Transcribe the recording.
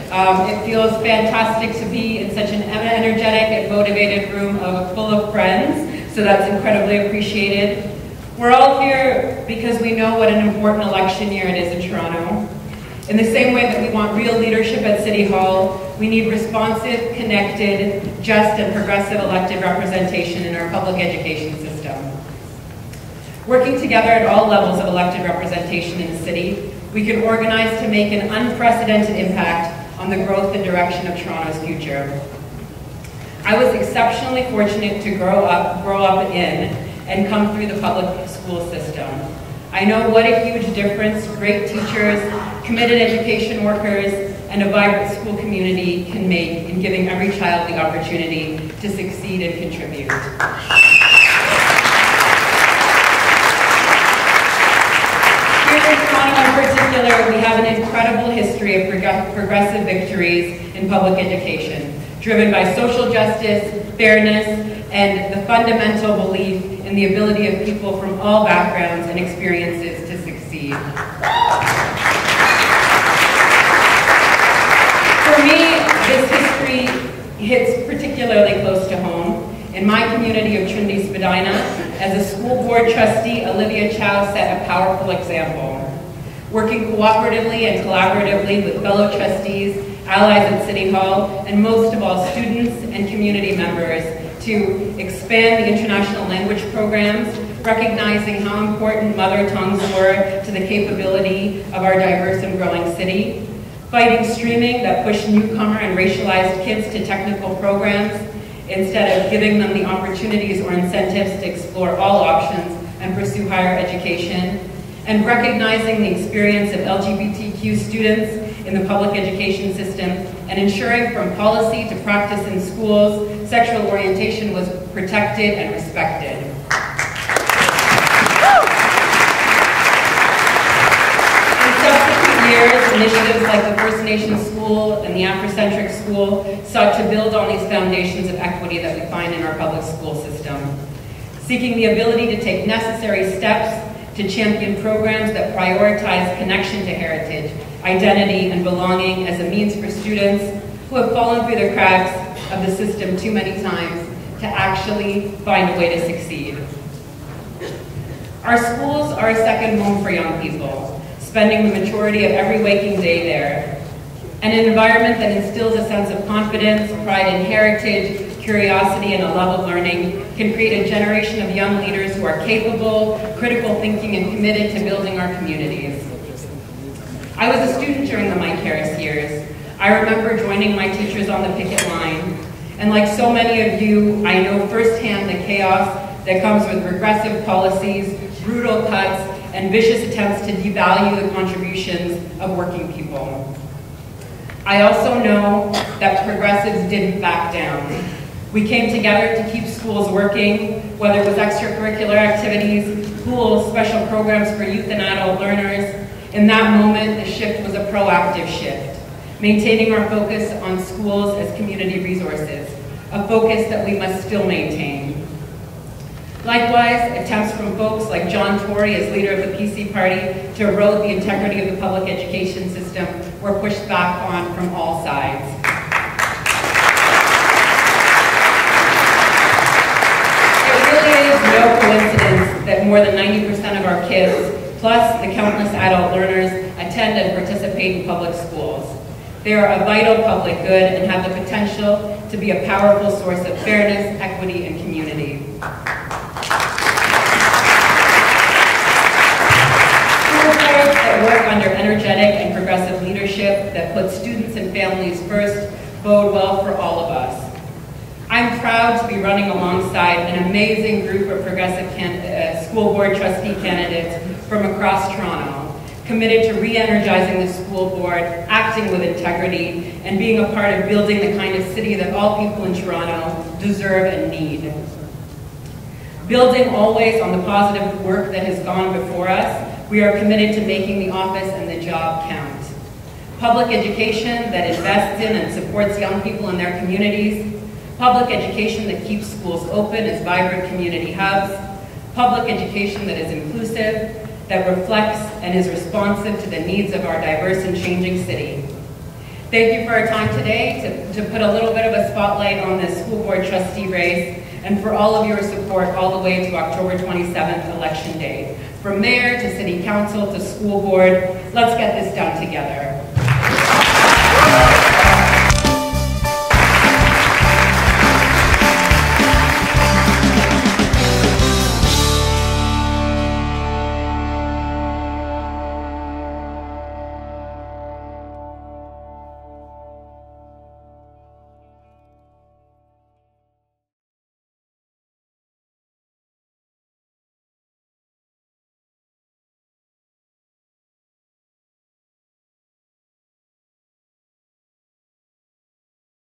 It feels fantastic to be in such an energetic and motivated room full of friends, so that's incredibly appreciated. We're all here because we know what an important election year it is in Toronto. In the same way that we want real leadership at City Hall, we need responsive, connected, just, and progressive elected representation in our public education system. Working together at all levels of elected representation in the city, we can organize to make an unprecedented impact on the growth and direction of Toronto's future. I was exceptionally fortunate to grow up in and come through the public school system. I know what a huge difference great teachers, committed education workers, and a vibrant school community can make in giving every child the opportunity to succeed and contribute. Here in Toronto in particular, we have an incredible history of progressive victories in public education, driven by social justice, fairness, and the fundamental belief in the ability of people from all backgrounds and experiences to succeed. For me, this history hits particularly close to home. In my community of Trinity Spadina, as a school board trustee, Olivia Chow set a powerful example. Working cooperatively and collaboratively with fellow trustees, allies at City Hall, and most of all, students and community members to expand the international language programs, recognizing how important mother tongues were to the capability of our diverse and growing city, fighting streaming that pushed newcomer and racialized kids to technical programs instead of giving them the opportunities or incentives to explore all options and pursue higher education, and recognizing the experience of LGBTQ students in the public education system and ensuring from policy to practice in schools, sexual orientation was protected and respected. In subsequent years, initiatives like the First Nations School and the Afrocentric School sought to build on these foundations of equity that we find in our public school system, seeking the ability to take necessary steps to champion programs that prioritize connection to heritage, identity, and belonging as a means for students who have fallen through the cracks of the system too many times to actually find a way to succeed. Our schools are a second home for young people, spending the majority of every waking day there. And an environment that instills a sense of confidence, pride in heritage, curiosity, and a love of learning can create a generation of young leaders who are capable, critical thinking, and committed to building our communities. I was a student during the Mike Harris years. I remember joining my teachers on the picket line, and like so many of you, I know firsthand the chaos that comes with regressive policies, brutal cuts, and vicious attempts to devalue the contributions of working people. I also know that progressives didn't back down. We came together to keep schools working, whether it was extracurricular activities, pools, special programs for youth and adult learners. In that moment, the shift was a proactive shift, maintaining our focus on schools as community resources, a focus that we must still maintain. Likewise, attempts from folks like John Tory as leader of the PC Party to erode the integrity of the public education system were pushed back on from all sides. No coincidence that more than 90% of our kids, plus the countless adult learners, attend and participate in public schools. They are a vital public good and have the potential to be a powerful source of fairness, equity, and community. School boards that work under energetic and progressive leadership that put students and families first bode well for all of us. I'm proud to be running alongside an amazing group of progressive school board trustee candidates from across Toronto, committed to re-energizing the school board, acting with integrity, and being a part of building the kind of city that all people in Toronto deserve and need. Building always on the positive work that has gone before us, we are committed to making the office and the job count. Public education that invests in and supports young people in their communities, public education that keeps schools open as vibrant community hubs, public education that is inclusive, that reflects and is responsive to the needs of our diverse and changing city. Thank you for our time today to put a little bit of a spotlight on this school board trustee race and for all of your support all the way to October 27th, Election Day. From mayor to city council to school board, let's get this done together.